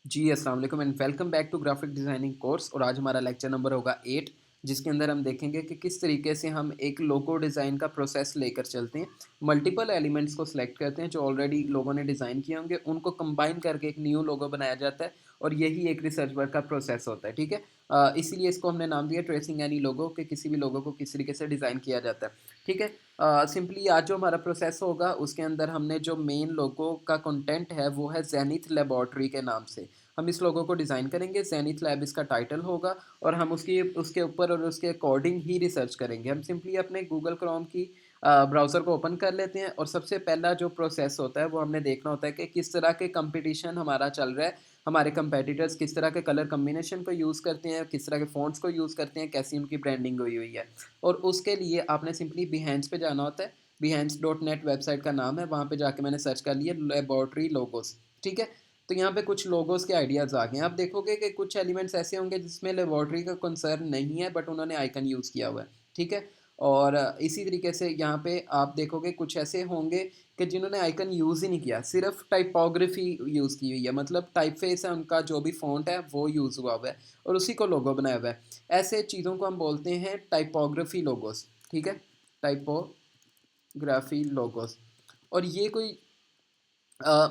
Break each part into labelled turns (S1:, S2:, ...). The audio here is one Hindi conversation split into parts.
S1: जी, अस्सलाम वालेकुम and welcome back to graphic designing course. और आज हमारा लेक्चर नंबर होगा 8, जिसके अंदर हम देखेंगे कि किस तरीके से हम एक लोगो डिज़ाइन का प्रोसेस लेकर चलते हैं। मल्टीपल एलिमेंट्स को सिलेक्ट करते हैं जो ऑलरेडी लोगों ने डिज़ाइन किए होंगे, उनको कंबाइन करके एक न्यू लोगो बनाया जाता है और यही एक रिसर्च वर्क का प्रोसेस होता है, ठीक है? इसीलिए इसको हमने नाम दिया ट्रेसिंग एनी लोगो, कि किसी भी लोगो को किस तरीके से डिज़ाइन किया जाता है, ठीक है? सिंपली आज जो हमारा प्रोसेस होगा उसके अंदर हमने जो मेन लोगो का कंटेंट है वो है ज़ेनिथ लैबोरेटरी के नाम से। हम इस लोगो को डिज़ाइन करेंगे, ज़ेनिथ लैब इसका टाइटल होगा और हम उसकी उसके ऊपर और उसके अकॉर्डिंग ही रिसर्च करेंगे। हम सिंपली अपने गूगल क्रोम की ब्राउज़र को ओपन कर लेते हैं और सबसे पहला जो प्रोसेस होता है वो हमने देखना होता है कि किस तरह के कंपटीशन हमारा चल रहा है, हमारे कंपेटिटर्स किस तरह के कलर कॉम्बिनेशन को यूज़ करते हैं, किस तरह के फ़ॉन्ट्स को यूज़ करते हैं, कैसी उनकी ब्रांडिंग हुई हुई है। और उसके लिए आपने सिंपली बिहेंस पे जाना होता है। behance.net वेबसाइट का नाम है, वहाँ पे जाके मैंने सर्च कर लिया लैबोरेटरी लोगोस, ठीक है? तो यहाँ पे कुछ लोगोस के आइडियाज़ आ गए हैं। आप देखोगे कि कुछ एलिमेंट्स ऐसे होंगे जिसमें लैबोरेटरी का कंसर्न नहीं है बट उन्होंने आइकन यूज़ किया हुआ है, ठीक है? और इसी तरीके से यहाँ पे आप देखोगे कुछ ऐसे होंगे कि जिन्होंने आइकन यूज़ ही नहीं किया, सिर्फ़ टाइपोग्राफ़ी यूज़ की हुई है, मतलब टाइपफ़ेस है उनका, जो भी फ़ॉन्ट है वो यूज़ हुआ हुआ है और उसी को लोगो बनाया हुआ है। ऐसे चीज़ों को हम बोलते हैं टाइपोग्राफ़ी लोगोस, ठीक है? टाइपोग्राफ़ी लोगोस। और ये कोई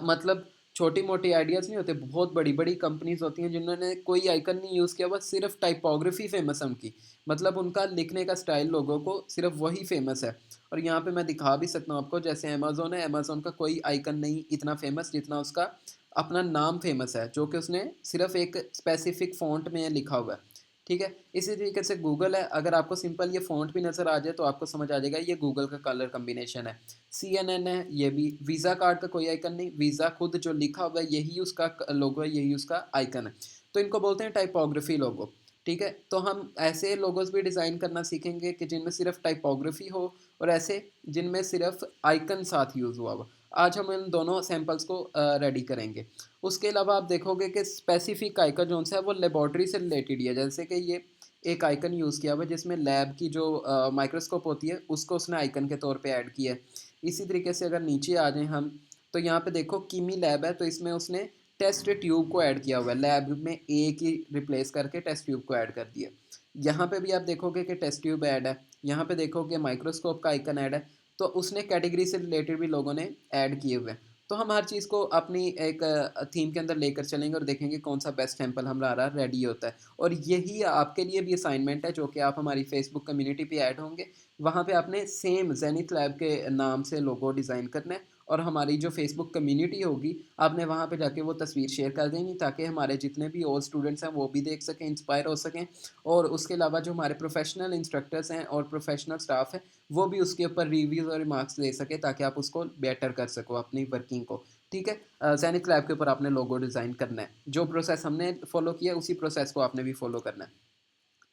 S1: मतलब छोटी-मोटी आइडियाज़ नहीं होते, बहुत बड़ी-बड़ी कंपनीज़ होती हैं जिन्होंने कोई आइकन नहीं यूज़ किया हुआ, सिर्फ़ टाइपोग्राफ़ी फ़ेमस है उनकी। मतलब उनका लिखने का स्टाइल लोगों को सिर्फ़ वही फ़ेमस है। और यहाँ पे मैं दिखा भी सकता हूँ आपको, जैसे अमेज़न है, अमेज़न का कोई आइकन नहीं इतना फ़ेमस जितना उसका अपना नाम फ़ेमस है, जो कि उसने सिर्फ़ एक स्पेसिफ़िक फ़ॉन्ट में लिखा हुआ है। ठीक है? इसी तरीके से गूगल है, अगर आपको सिंपल ये फ़ॉन्ट भी नज़र आ जाए तो आपको समझ आ जाएगा ये गूगल का कलर कॉम्बिनेशन है। सीएनएन है, ये भी वीज़ा कार्ड का कोई आइकन नहीं, वीज़ा खुद जो लिखा हुआ है यही उसका लोगो है, यही उसका आइकन है। तो इनको बोलते हैं टाइपोग्राफी लोगो, ठीक है? तो हम ऐसे लोगोस भी डिज़ाइन करना सीखेंगे कि जिनमें सिर्फ टाइपोग्राफी हो और ऐसे जिनमें सिर्फ आइकन साथ यूज़ हुआ हो। आज हम इन दोनों सैंपल्स को रेडी करेंगे। उसके अलावा आप देखोगे कि स्पेसिफिक आइकन जो है वो लेबोरेटरी से रिलेटेड ही है, जैसे कि ये एक आइकन यूज़ किया हुआ है जिसमें लैब की जो माइक्रोस्कोप होती है उसको उसने आइकन के तौर पे ऐड किया है। इसी तरीके से अगर नीचे आ जाएँ हम, तो यहाँ पे देखो कीमी लैब है, तो इसमें उसने टेस्ट ट्यूब को ऐड किया हुआ है, लैब में ए की रिप्लेस करके टेस्ट ट्यूब को ऐड कर दिया। यहाँ पे भी आप देखोगे कि टेस्ट ट्यूब ऐड है, यहाँ पे देखोगे माइक्रोस्कोप का आइकन ऐड है, तो उसने कैटेगरी से रिलेटेड भी लोगों ने ऐड किए हुए हैं। तो हम हर चीज़ को अपनी एक थीम के अंदर लेकर चलेंगे और देखेंगे कौन सा बेस्ट सैंपल हमारा रेडी होता है। और यही आपके लिए भी असाइनमेंट है, जो कि आप हमारी फेसबुक कम्युनिटी पे ऐड होंगे। वहाँ पे आपने सेम ज़ेनिथ लैब के नाम से लोगो डिज़ाइन करना है और हमारी जो फेसबुक कम्युनिटी होगी, आपने वहाँ पे जाके वो तस्वीर शेयर कर देनी, ताकि हमारे जितने भी और स्टूडेंट्स हैं वो भी देख सकें, इंस्पायर हो सकें। और उसके अलावा जो हमारे प्रोफेशनल इंस्ट्रक्टर्स हैं और प्रोफेशनल स्टाफ है, वो भी उसके ऊपर रिव्यूज़ और रिमार्क्स दे सकें, ताकि आप उसको बेटर कर सको अपनी वर्किंग को, ठीक है? ज़ेनिथ लैब के ऊपर आपने लोगो डिज़ाइन करना है। जो प्रोसेस हमने फॉलो किया उसी प्रोसेस को आपने भी फॉलो करना है।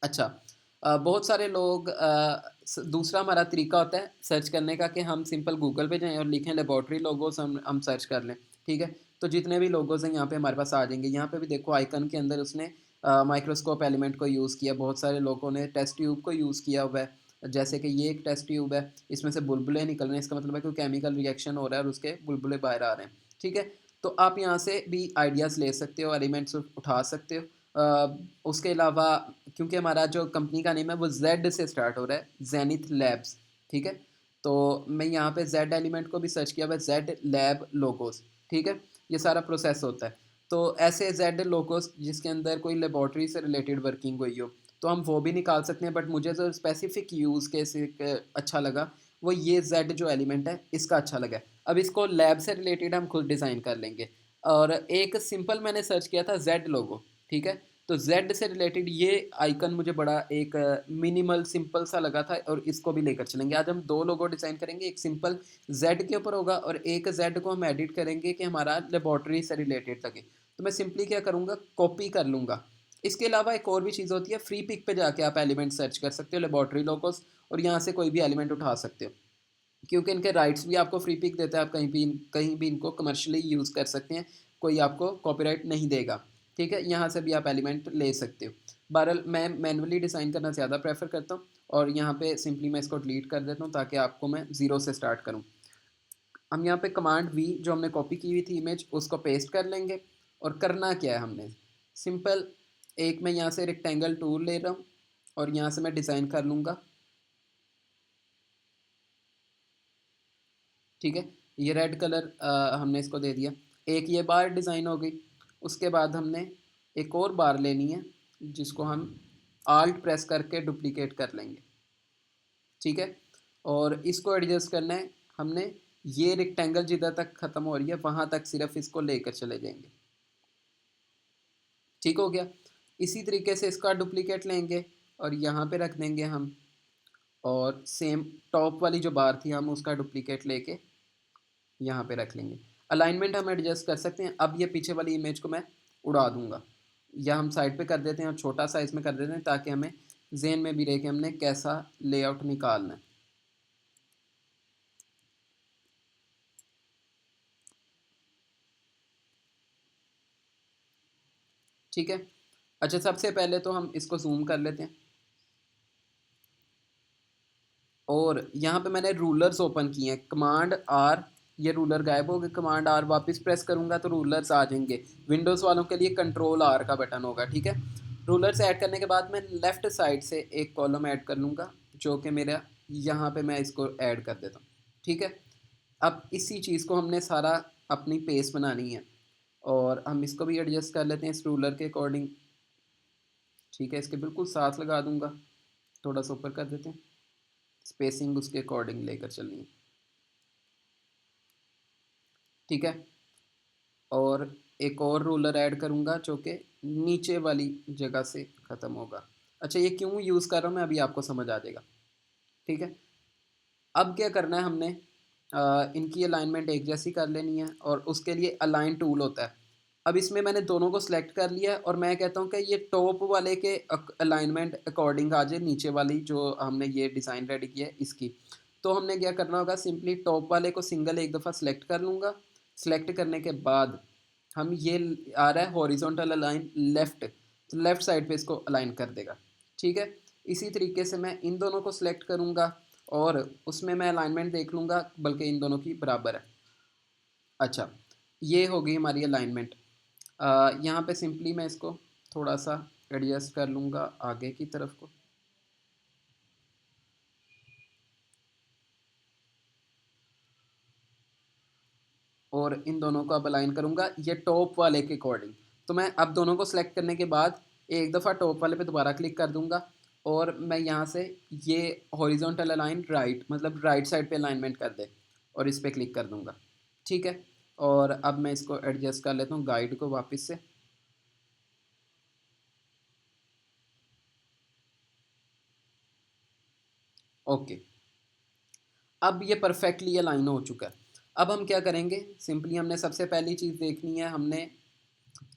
S1: अच्छा, बहुत सारे लोग दूसरा हमारा तरीका होता है सर्च करने का, कि हम सिंपल गूगल पे जाएँ और लिखें लेबोरेटरी लोगोस, हम सर्च कर लें, ठीक है? तो जितने भी लोगोस हैं यहाँ पे हमारे पास आ जाएँगे। यहाँ पे भी देखो आइकन के अंदर उसने माइक्रोस्कोप एलिमेंट को यूज़ किया, बहुत सारे लोगों ने टेस्ट ट्यूब को यूज़ किया हुआ है। जैसे कि ये एक टेस्ट ट्यूब है, इसमें से बुलबुले निकल रहे हैं, इसका मतलब है कोई केमिकल रिएक्शन हो रहा है और उसके बुलबुले बाहर आ रहे हैं, ठीक है? तो आप यहाँ से भी आइडियाज़ ले सकते हो, एलिमेंट्स उठा सकते हो। उसके अलावा क्योंकि हमारा जो कंपनी का नेम है वो ज़ेड से स्टार्ट हो रहा है, ज़ेनिथ लैब्स, ठीक है? तो मैं यहाँ पे ज़ेड एलिमेंट को भी सर्च किया हुआ है, ज़ेड लैब लोगोस, ठीक है? ये सारा प्रोसेस होता है। तो ऐसे ज़ेड लोगोस जिसके अंदर कोई लेबोरेटरी से रिलेटेड वर्किंग हुई हो, तो हम वो भी निकाल सकते हैं, बट मुझे जो स्पेसिफिक यूज़ केस एक अच्छा लगा, वो ये ज़ेड जो एलिमेंट है इसका अच्छा लगा है। अब इसको लैब से रिलेटेड हम खुद डिज़ाइन कर लेंगे। और एक सिंपल मैंने सर्च किया था ज़ेड लोगो, ठीक है? तो ज़ेड से रिलेटेड ये आइकन मुझे बड़ा एक मिनिमल सिंपल सा लगा था और इसको भी लेकर चलेंगे। आज हम 2 लोगो डिज़ाइन करेंगे, एक सिंपल ज़ेड के ऊपर होगा और एक ज़ेड को हम एडिट करेंगे कि हमारा लेबोरेटरी से रिलेटेड लगे। तो मैं सिंपली क्या करूँगा, कॉपी कर लूँगा। इसके अलावा एक और भी चीज़ होती है, फ्री पिक पे जाके आप एलिमेंट सर्च कर सकते हो लेबोरेटरी लोगोस, और यहाँ से कोई भी एलिमेंट उठा सकते हो। क्योंकि इनके राइट्स भी आपको फ्री पिक देता है, आप कहीं भी इनको कमर्शियली यूज़ कर सकते हैं, कोई आपको कॉपीराइट नहीं देगा, ठीक है? यहाँ से भी आप एलिमेंट ले सकते हो। बहरहाल मैं मैनुअली डिज़ाइन करना ज़्यादा प्रेफ़र करता हूँ और यहाँ पे सिंपली मैं इसको डिलीट कर देता हूँ, ताकि आपको मैं ज़ीरो से स्टार्ट करूँ। हम यहाँ पे कमांड वी जो हमने कॉपी की हुई थी इमेज, उसको पेस्ट कर लेंगे और करना क्या है हमने, सिंपल, एक मैं यहाँ से रेक्टेंगल टूल ले रहा हूँ और यहाँ से मैं डिज़ाइन कर लूँगा। ठीक है, ये रेड कलर हमने इसको दे दिया। एक ये बार डिज़ाइन हो गई। उसके बाद हमने एक और बार लेनी है जिसको हम आल्ट प्रेस करके डुप्लीकेट कर लेंगे। ठीक है, और इसको एडजस्ट करना है हमने, ये रेक्टेंगल जिधर तक ख़त्म हो रही है वहाँ तक सिर्फ इसको लेकर चले जाएंगे। ठीक हो गया। इसी तरीके से इसका डुप्लीकेट लेंगे और यहाँ पे रख देंगे हम, और सेम टॉप वाली जो बार थी हम उसका डुप्लीकेट लेके यहाँ पे रख लेंगे। अलाइनमेंट हम एडजस्ट कर सकते हैं। अब ये पीछे वाली इमेज को मैं उड़ा दूंगा, या हम साइड पे कर देते हैं और छोटा साइज में कर देते हैं ताकि हमें जेन में भी रहे कि हमने कैसा लेआउट निकालना है। ठीक है, अच्छा सबसे पहले तो हम इसको जूम कर लेते हैं, और यहाँ पे मैंने रूलर्स ओपन किए हैं, कमांड आर, ये रूलर गायब हो गए, कमांड आर वापस प्रेस करूँगा तो रूलर्स आ जाएंगे। विंडोज़ वालों के लिए कंट्रोल आर का बटन होगा। ठीक है, रूलर्स ऐड करने के बाद मैं लेफ़्ट साइड से एक कॉलम ऐड कर लूँगा जो कि मेरा यहाँ पे मैं इसको ऐड कर देता हूँ। ठीक है, अब इसी चीज़ को हमने सारा अपनी पेस बनानी है, और हम इसको भी एडजस्ट कर लेते हैं इस रूलर के अकॉर्डिंग। ठीक है, इसके बिल्कुल साथ लगा दूँगा, थोड़ा सा ऊपर कर देते हैं, स्पेसिंग उसके अकॉर्डिंग लेकर चलनी है। ठीक है, और एक और रोलर ऐड करूँगा जो कि नीचे वाली जगह से ख़त्म होगा। अच्छा, ये क्यों यूज़ कर रहा हूँ मैं, अभी आपको समझ आ जाएगा। ठीक है, अब क्या करना है हमने, इनकी अलाइनमेंट एक जैसी कर लेनी है, और उसके लिए अलाइन टूल होता है। अब इसमें मैंने दोनों को सिलेक्ट कर लिया है, और मैं कहता हूँ कि ये टॉप वाले के अलाइनमेंट अकॉर्डिंग आ जाए, नीचे वाली जो हमने ये डिज़ाइन रेडी किया है इसकी। तो हमने क्या करना होगा, सिंपली टॉप वाले को सिंगल एक दफ़ा सेलेक्ट कर लूँगा। सेलेक्ट करने के बाद हम ये आ रहा है हॉरिजॉन्टल अलाइन लेफ़्ट, तो लेफ़्ट साइड पे इसको अलाइन कर देगा। ठीक है, इसी तरीके से मैं इन दोनों को सिलेक्ट करूँगा और उसमें मैं अलाइनमेंट देख लूँगा, बल्कि इन दोनों की बराबर है। अच्छा, ये हो गई हमारी अलाइनमेंट। यहाँ पे सिंपली मैं इसको थोड़ा सा एडजस्ट कर लूँगा आगे की तरफ को। और इन दोनों को अब अलाइन करूँगा ये टॉप वाले के अकॉर्डिंग। तो मैं अब दोनों को सिलेक्ट करने के बाद एक दफ़ा टॉप वाले पे दोबारा क्लिक कर दूँगा, और मैं यहाँ से ये हॉरिजॉन्टल अलाइन राइट, मतलब राइट साइड पे अलाइनमेंट कर दे, और इस पर क्लिक कर दूँगा। ठीक है, और अब मैं इसको एडजस्ट कर लेता हूँ गाइड को वापस से। ओके, अब ये परफेक्टली अलाइन हो चुका है। अब हम क्या करेंगे, सिंपली हमने सबसे पहली चीज़ देखनी है, हमने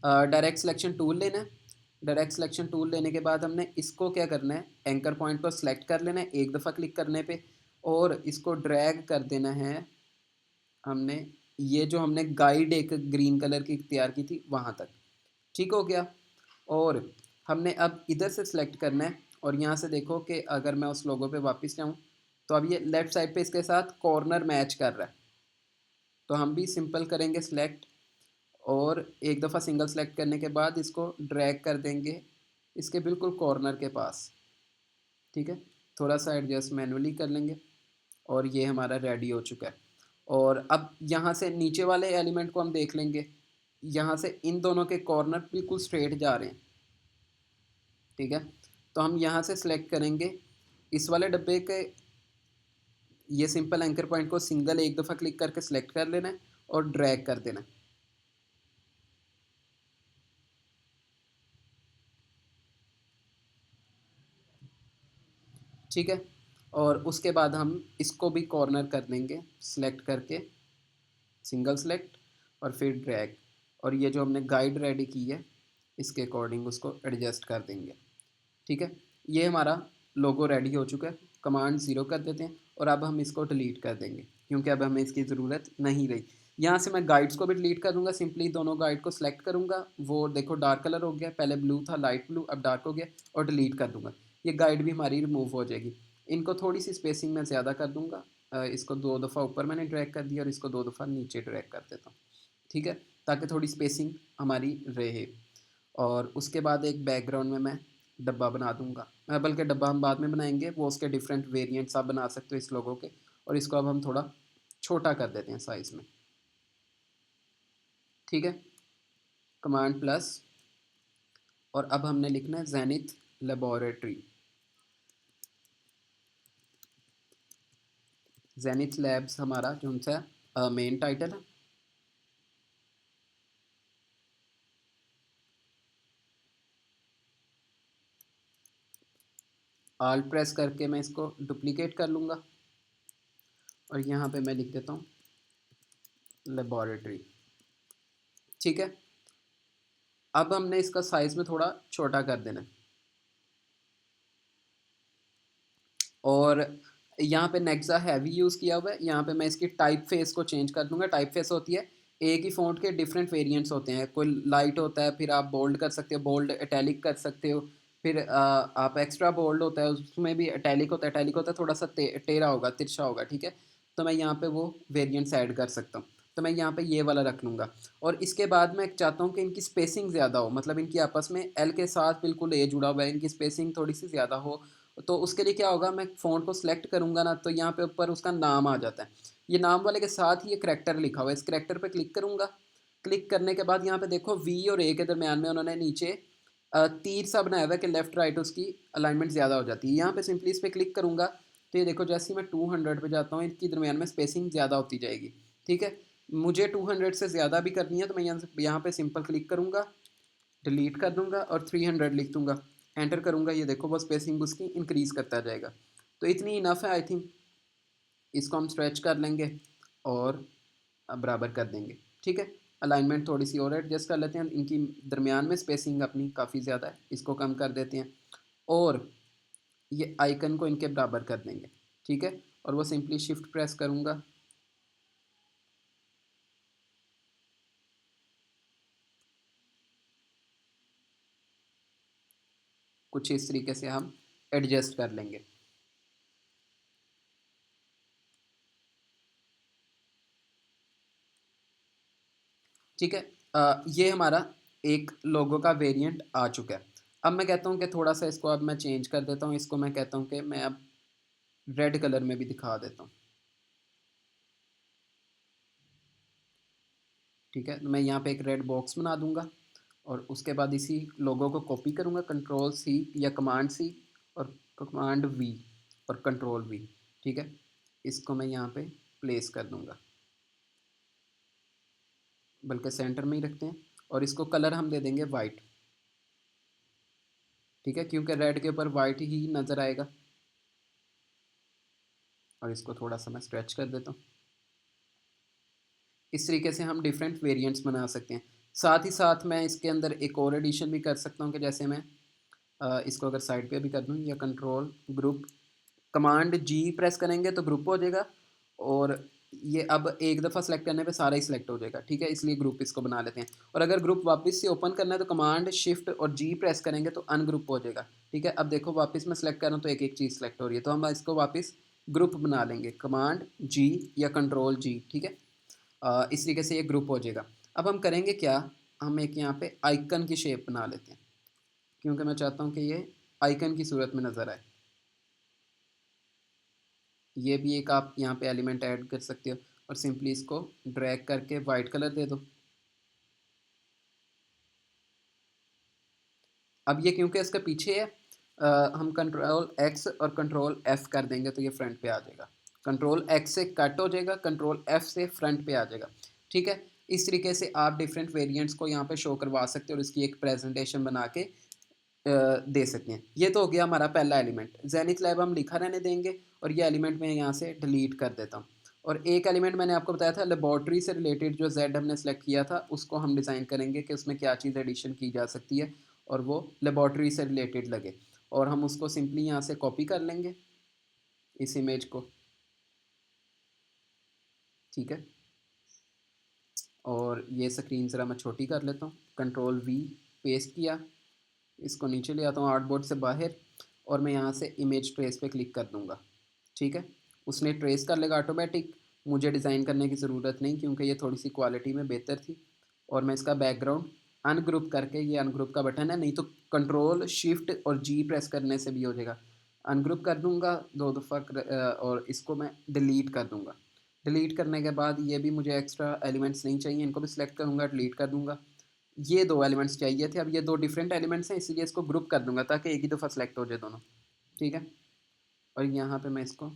S1: डायरेक्ट सिलेक्शन टूल लेना है। डायरेक्ट सिलेक्शन टूल लेने के बाद हमने इसको क्या करना है, एंकर पॉइंट को सिलेक्ट कर लेना है एक दफ़ा क्लिक करने पे, और इसको ड्रैग कर देना है हमने, ये जो हमने गाइड एक ग्रीन कलर की तैयार की थी वहाँ तक। ठीक हो गया, और हमने अब इधर से सिलेक्ट करना है, और यहाँ से देखो कि अगर मैं उस लोगो पे वापस जाऊँ तो अब ये लेफ़्ट साइड पे इसके साथ कॉर्नर मैच कर रहा है। तो हम भी सिंपल करेंगे सिलेक्ट, और एक दफ़ा सिंगल सेलेक्ट करने के बाद इसको ड्रैग कर देंगे इसके बिल्कुल कॉर्नर के पास। ठीक है, थोड़ा सा एडजस्ट मैनुअली कर लेंगे, और ये हमारा रेडी हो चुका है। और अब यहाँ से नीचे वाले एलिमेंट को हम देख लेंगे, यहाँ से इन दोनों के कॉर्नर बिल्कुल स्ट्रेट जा रहे हैं। ठीक है, तो हम यहाँ से सिलेक्ट करेंगे इस वाले डब्बे के, ये सिंपल एंकर पॉइंट को सिंगल एक दफ़ा क्लिक करके सिलेक्ट कर लेना है और ड्रैग कर देना है। ठीक है, और उसके बाद हम इसको भी कॉर्नर कर देंगे सिलेक्ट करके, सिंगल सेलेक्ट और फिर ड्रैग, और ये जो हमने गाइड रेडी की है इसके अकॉर्डिंग उसको एडजस्ट कर देंगे। ठीक है, ये हमारा लोगो रेडी हो चुका है। कमांड ज़ीरो कर देते हैं, और अब हम इसको डिलीट कर देंगे क्योंकि अब हमें इसकी ज़रूरत नहीं रही। यहाँ से मैं गाइड्स को भी डिलीट कर दूँगा, सिंपली दोनों गाइड को सिलेक्ट करूँगा, वो देखो डार्क कलर हो गया, पहले ब्लू था लाइट ब्लू अब डार्क हो गया, और डिलीट कर दूँगा। ये गाइड भी हमारी रिमूव हो जाएगी। इनको थोड़ी सी स्पेसिंग मैं ज़्यादा कर दूँगा, इसको दो दफ़ा ऊपर मैंने ड्रैग कर दिया और इसको दो दफ़ा नीचे ड्रैग कर देता हूँ। ठीक है, ताकि थोड़ी स्पेसिंग हमारी रहे। और उसके बाद एक बैकग्राउंड में मैं डब्बा बना दूंगा, बल्कि डब्बा हम बाद में बनाएंगे, वो उसके डिफरेंट वेरिएंट्स आप बना सकते हो इस लोगों के। और इसको अब हम थोड़ा छोटा कर देते हैं साइज़ में, ठीक है, कमांड प्लस। और अब हमने लिखना है जेनिथ लेबोरेटरी, जेनिथ लैब्स हमारा जो सा मेन टाइटल है। आल्ट प्रेस करके मैं इसको डुप्लीकेट कर लूँगा और यहाँ पे मैं लिख देता हूँ लेबोरेटरी, ठीक है। अब हमने इसका साइज़ में थोड़ा छोटा कर देना है। और यहाँ पे नेक्सा हैवी यूज़ किया हुआ है। यहाँ पे मैं इसकी टाइप फेस को चेंज कर दूंगा। टाइप फेस होती है, एक ही फ़ॉन्ट के डिफरेंट वेरिएंट्स होते हैं। कोई लाइट होता है, फिर आप बोल्ड कर सकते हो, बोल्ड इटैलिक कर सकते हो। फिर आप एक्स्ट्रा बोल्ड होता है, उसमें भी इटैलिक होता है। इटैलिक होता है थोड़ा सा टेढ़ा होगा, तिरछा होगा, ठीक है। तो मैं यहाँ पे वो वेरिएंट्स ऐड कर सकता हूँ। तो मैं यहाँ पे ये वाला रख लूँगा। और इसके बाद मैं चाहता हूँ कि इनकी स्पेसिंग ज़्यादा हो, मतलब इनकी आपस में एल के साथ बिल्कुल ए जुड़ा हुआ है, इनकी स्पेसिंग थोड़ी सी ज़्यादा हो। तो उसके लिए क्या होगा, मैं फ़ॉन्ट को सिलेक्ट करूँगा ना, तो यहाँ पे ऊपर उसका नाम आ जाता है। ये नाम वाले के साथ ही ये करैक्टर लिखा हुआ है, इस करैक्टर पे क्लिक करूँगा। क्लिक करने के बाद यहाँ पे देखो वी और ए के दरमियान में उन्होंने नीचे तीर सा बनाया हुआ है कि लेफ़्ट राइट उसकी अलाइनमेंट ज़्यादा हो जाती है। यहाँ पे सिंपली इस पर क्लिक करूँगा तो ये देखो जैसे ही मैं 200 पे जाता हूँ, इनकी दरमियान में स्पेसिंग ज़्यादा होती जाएगी, ठीक है। मुझे 200 से ज़्यादा भी करनी है तो मैं यहाँ पे सिंपल क्लिक करूँगा, डिलीट कर दूंगा और 300 लिख दूंगा, एंटर करूंगा। ये देखो वो स्पेसिंग उसकी इंक्रीज़ करता जाएगा। तो इतनी इनफ है आई थिंक। इसको हम स्ट्रेच कर लेंगे और बराबर कर देंगे, ठीक है। अलाइनमेंट थोड़ी सी और एडजस्ट कर लेते हैं, इनकी दरमियान में स्पेसिंग अपनी काफ़ी ज़्यादा है, इसको कम कर देते हैं। और ये आइकन को इनके बराबर कर देंगे, ठीक है। और वो सिंपली शिफ्ट प्रेस करूँगा, कुछ इस तरीके से हम एडजस्ट कर लेंगे, ठीक है। ये हमारा एक लोगो का वेरिएंट आ चुका है। अब मैं कहता हूँ कि थोड़ा सा इसको अब मैं चेंज कर देता हूँ। इसको मैं कहता हूँ कि मैं अब रेड कलर में भी दिखा देता हूँ, ठीक है। तो मैं यहाँ पे एक रेड बॉक्स बना दूंगा और उसके बाद इसी लोगो को कॉपी करूँगा, कंट्रोल सी या कमांड सी और कमांड वी और कंट्रोल वी, ठीक है। इसको मैं यहाँ पे प्लेस कर दूँगा, बल्कि सेंटर में ही रखते हैं। और इसको कलर हम दे देंगे वाइट, ठीक है, क्योंकि रेड के ऊपर वाइट ही नज़र आएगा। और इसको थोड़ा सा मैं स्ट्रेच कर देता हूँ। इस तरीके से हम डिफरेंट वेरिएंट्स बना सकते हैं। साथ ही साथ मैं इसके अंदर एक और एडिशन भी कर सकता हूँ कि जैसे मैं इसको अगर साइड पे भी कर दूँ या कंट्रोल ग्रुप कमांड जी प्रेस करेंगे तो ग्रुप हो जाएगा। और ये अब एक दफ़ा सेलेक्ट करने पे सारा ही सिलेक्ट हो जाएगा, ठीक है। इसलिए ग्रुप इसको बना लेते हैं। और अगर ग्रुप वापस से ओपन करना है तो कमांड शिफ्ट और जी प्रेस करेंगे तो अनग्रुप हो जाएगा, ठीक है। अब देखो वापस मैं सेलेक्ट कर रहा हूँ तो एक एक चीज़ सेलेक्ट हो रही है, तो हम इसको वापस ग्रुप बना लेंगे, कमांड जी या कंट्रोल जी, ठीक है। इस तरीके से ये ग्रुप हो जाएगा। अब हम करेंगे क्या, हम एक यहाँ पे आइकन की शेप बना लेते हैं, क्योंकि मैं चाहता हूँ कि ये आइकन की सूरत में नज़र आए। ये भी एक आप यहाँ पे एलिमेंट ऐड कर सकते हो और सिंपली इसको ड्रैग करके वाइट कलर दे दो। अब ये क्योंकि इसका पीछे है, हम कंट्रोल एक्स और कंट्रोल एफ कर देंगे तो ये फ्रंट पे आ जाएगा। कंट्रोल एक्स से कट हो जाएगा, कंट्रोल एफ से फ्रंट पे आ जाएगा, ठीक है। इस तरीके से आप डिफरेंट वेरिएंट्स को यहाँ पे शो करवा सकते हो और इसकी एक प्रेजेंटेशन बना के दे सकते हैं। ये तो हो गया हमारा पहला एलिमेंट। जेनिथ लैब हम लिखा रहने देंगे और ये एलिमेंट मैं यहाँ से डिलीट कर देता हूँ। और एक एलिमेंट मैंने आपको बताया था लेबॉर्ट्री से रिलेटेड, जो जेड हमने सेलेक्ट किया था उसको हम डिज़ाइन करेंगे कि उसमें क्या चीज़ एडिशन की जा सकती है और वो लेबॉर्ट्री से रिलेटेड लगे। और हम उसको सिंपली यहाँ से कॉपी कर लेंगे इस इमेज को, ठीक है। और ये स्क्रीन ज़रा मैं छोटी कर लेता हूँ, कंट्रोल वी पेस्ट किया, इसको नीचे ले आता हूँ आर्टबोर्ड से बाहर और मैं यहाँ से इमेज ट्रेस पे क्लिक कर दूँगा, ठीक है। उसने ट्रेस कर लेगा ऑटोमेटिक, मुझे डिज़ाइन करने की ज़रूरत नहीं क्योंकि ये थोड़ी सी क्वालिटी में बेहतर थी। और मैं इसका बैकग्राउंड अनग्रुप करके, ये अनग्रुप का बटन है, नहीं तो कंट्रोल शिफ्ट और जी प्रेस करने से भी हो जाएगा। अनग्रुप कर दूंगा 2 दफ़ा और इसको मैं डिलीट कर दूंगा। डिलीट करने के बाद ये भी मुझे एक्स्ट्रा एलिमेंट्स नहीं चाहिए, इनको भी सिलेक्ट करूँगा, डिलीट कर दूंगा। ये 2 एलिमेंट्स चाहिए थे, अब ये 2 डिफरेंट एलिमेंट्स हैं, इसीलिए इसको ग्रुप कर दूंगा ताकि एक ही दफ़ा सेलेक्ट हो जाए दोनों। ठीक है, और यहाँ पे मैं इसको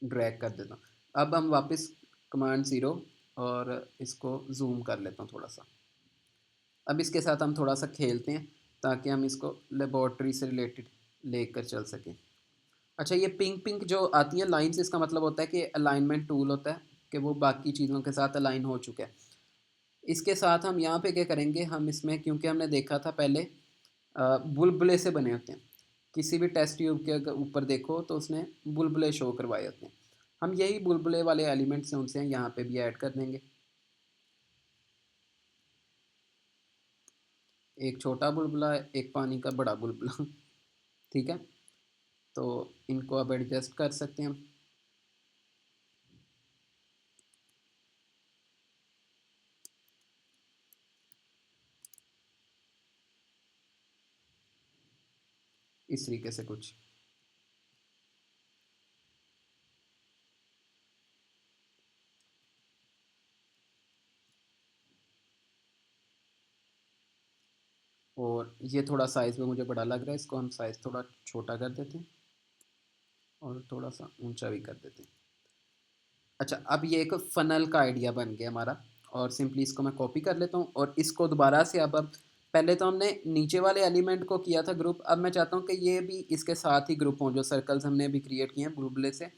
S1: ड्रैग कर देता हूँ। अब हम वापस कमांड ज़ीरो और इसको जूम कर लेता हूँ थोड़ा सा। अब इसके साथ हम थोड़ा सा खेलते हैं ताकि हम इसको लेबॉर्ट्री से रिलेटेड लेकर चल सकें। अच्छा, ये पिंक पिंक जो आती है लाइंस, इसका मतलब होता है कि अलाइनमेंट टूल होता है, कि वो बाकी चीज़ों के साथ अलाइन हो चुका है। इसके साथ हम यहाँ पे क्या करेंगे, हम इसमें क्योंकि हमने देखा था पहले बुलबुले से बने होते हैं, किसी भी टेस्ट ट्यूब के ऊपर देखो तो उसने बुलबुले शो करवाए होते हैं। हम यही बुलबुले वाले एलिमेंट्स हैं उनसे यहाँ पे भी ऐड कर देंगे। एक छोटा बुलबुला, एक पानी का बड़ा बुलबुला। ठीक है, तो इनको अब एडजस्ट कर सकते हैं हम। इस तरीके से कुछ। और ये थोड़ा साइज़ में मुझे बड़ा लग रहा है, इसको हम साइज़ थोड़ा छोटा कर देते हैं और थोड़ा सा ऊंचा भी कर देते हैं। अच्छा, अब ये एक फ़नल का आइडिया बन गया हमारा, और सिंपली इसको मैं कॉपी कर लेता हूँ और इसको दोबारा से अब पहले तो हमने नीचे वाले एलिमेंट को किया था ग्रुप, अब मैं चाहता हूँ कि ये भी इसके साथ ही ग्रुप हों, जो सर्कल्स हमने अभी क्रिएट किए हैं बुलबुले से,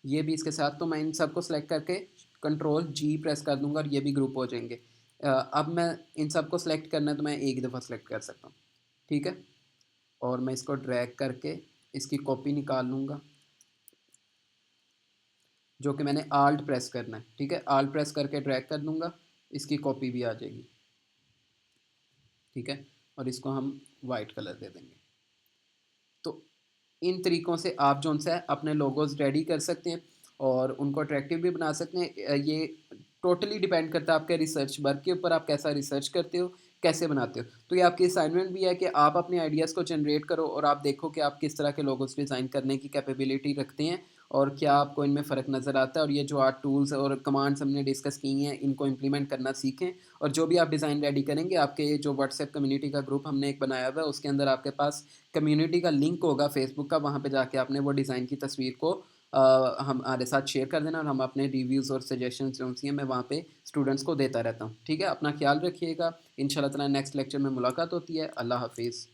S1: ये भी इसके साथ। तो मैं इन सबको सेलेक्ट करके कंट्रोल जी प्रेस कर दूंगा और ये भी ग्रुप हो जाएंगे। अब मैं इन सबको सेलेक्ट करना है तो मैं एक दफ़ा सेलेक्ट कर सकता हूँ। ठीक है, और मैं इसको ड्रैग करके इसकी कॉपी निकाल लूँगा, जो कि मैंने आल्ट प्रेस करना है। ठीक है, आल्ट प्रेस करके ड्रैग कर दूंगा, इसकी कॉपी भी आ जाएगी। ठीक है, और इसको हम वाइट कलर दे देंगे। तो इन तरीक़ों से आप जो है अपने लोगोज़ रेडी कर सकते हैं और उनको अट्रैक्टिव भी बना सकते हैं। ये टोटली डिपेंड करता है आपके रिसर्च वर्क के ऊपर, आप कैसा रिसर्च करते हो, कैसे बनाते हो। तो ये आपकी असाइनमेंट भी है कि आप अपने आइडियाज़ को जनरेट करो और आप देखो कि आप किस तरह के लोगोस डिज़ाइन करने की कैपेबिलिटी रखते हैं और क्या आपको इनमें फ़र्क नज़र आता है। और ये जो आप टूल्स और कमांड्स हमने डिस्कस की हैं, इनको इम्प्लीमेंट करना सीखें। और जो भी आप डिज़ाइन रेडी करेंगे, आपके जो व्हाट्सएप कम्युनिटी का ग्रुप हमने एक बनाया हुआ है, उसके अंदर आपके पास कम्युनिटी का लिंक होगा फेसबुक का, वहाँ पे जाके आपने वो डिज़ाइन की तस्वीर को हमारे साथ शेयर कर देना और हम अपने रिव्यूज़ और सजेशंस जो हैं मैं वहाँ पे स्टूडेंट्स को देता रहता हूँ। ठीक है, अपना ख्याल रखिएगा। इंशाल्लाह ताला नेक्स्ट लेक्चर में मुलाकात होती है। अल्लाह हाफिज़।